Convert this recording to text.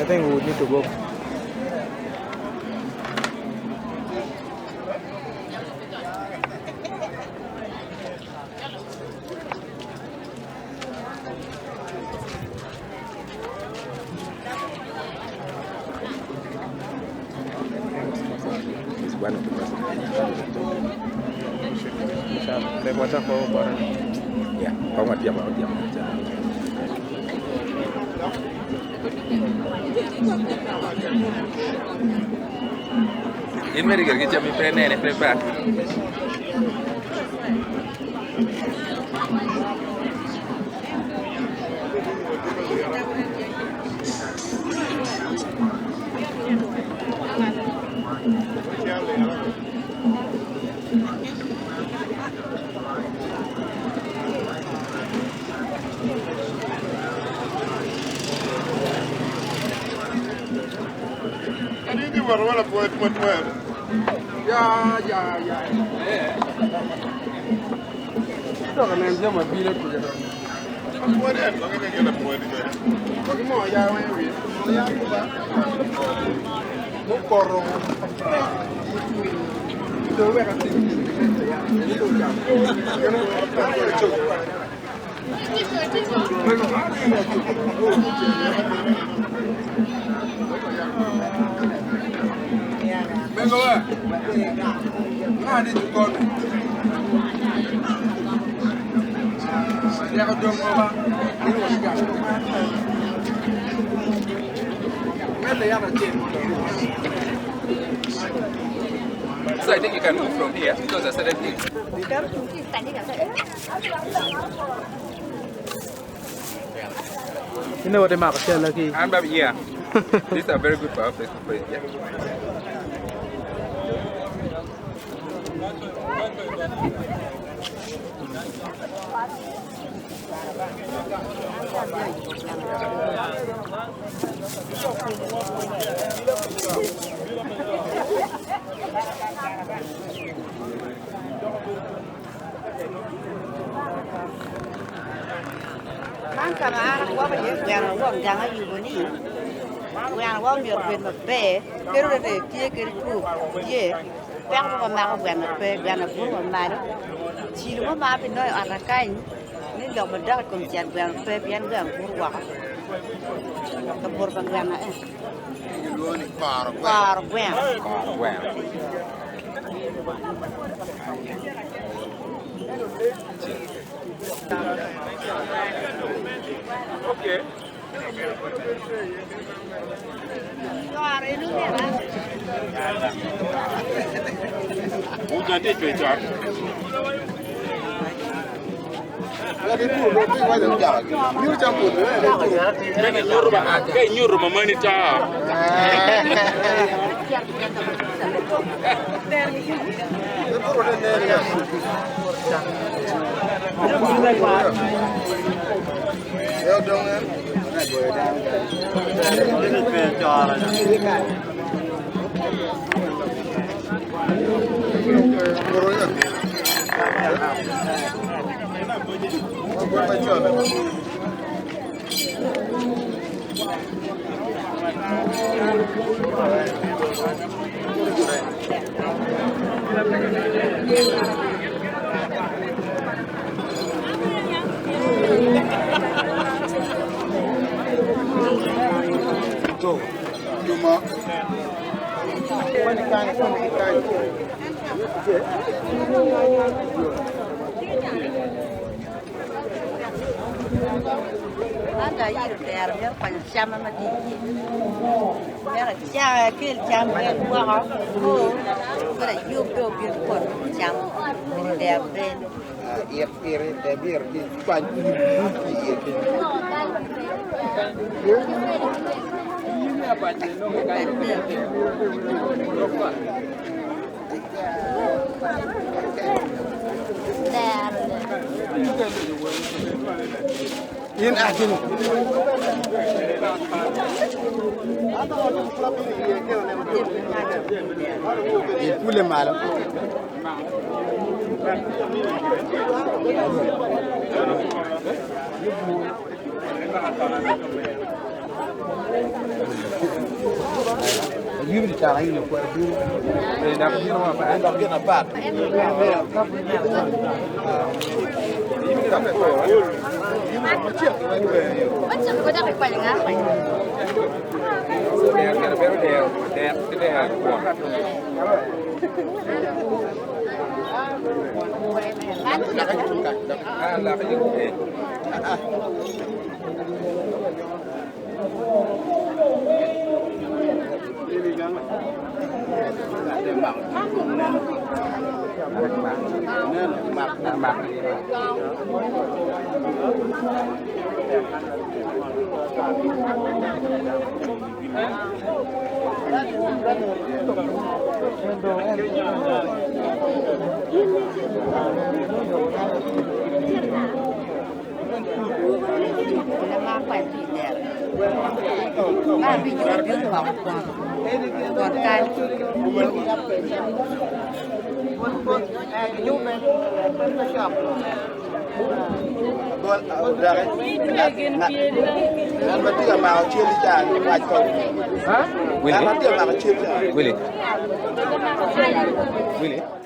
I think we need to go. One of the presidents. Yeah, how much? In medical che mi prende prepara. Wala puwet. Ya. Ito ka nang jama bilet ko jero. Puwet en ko ngene ngene puwet ko. Ko mo ya wa wi. Ya ko ba. Mo korro. Do we ka tin. Ito ja. Ngene ko Vengo va. Nadi tu kon. Ya ko jom ba. Ini wasi ga. Mele ya na chen. So I think you can move from here because I said it. You know what they mark shell lucky. I'm back here. These are very good for our place to play. Yeah. Bán cà má nó quá bây giờ gà nó quăng ở nhiều bên đi gà nó quăng nhiều bên mà bè cái đó để kia cái cụ gì bé nó mà nó gà nó bè gà nó cũng mà đó chỉ nó mà bên đó ăn cái nên đâu mình đã cùng chặt gà nó bè bên gà cũng quá cái bột bằng gà này par gà Wow. Okay. Udah dia cuaca. Lagi tu, roti wajib jalan. Ni campur. Mana nyuruh bah? Kayak nyuruh mama ni cah. Ya dong kan. Ini pencara. Cuma ada ir der mer pan chama ma di mer cha ke cham mer wa ha ko para yup do bir kon cham der ben der biar di pan ini apa der in asin pule malam Gimana caranya buat dulu? Dapat apa? Dapat apa? macam ko da ko nga pa They are very they are one. Ah, la mặc Nó khỏe thịt đẹp. Ba bị nhiều tiếng bỏng còn cay. Willy.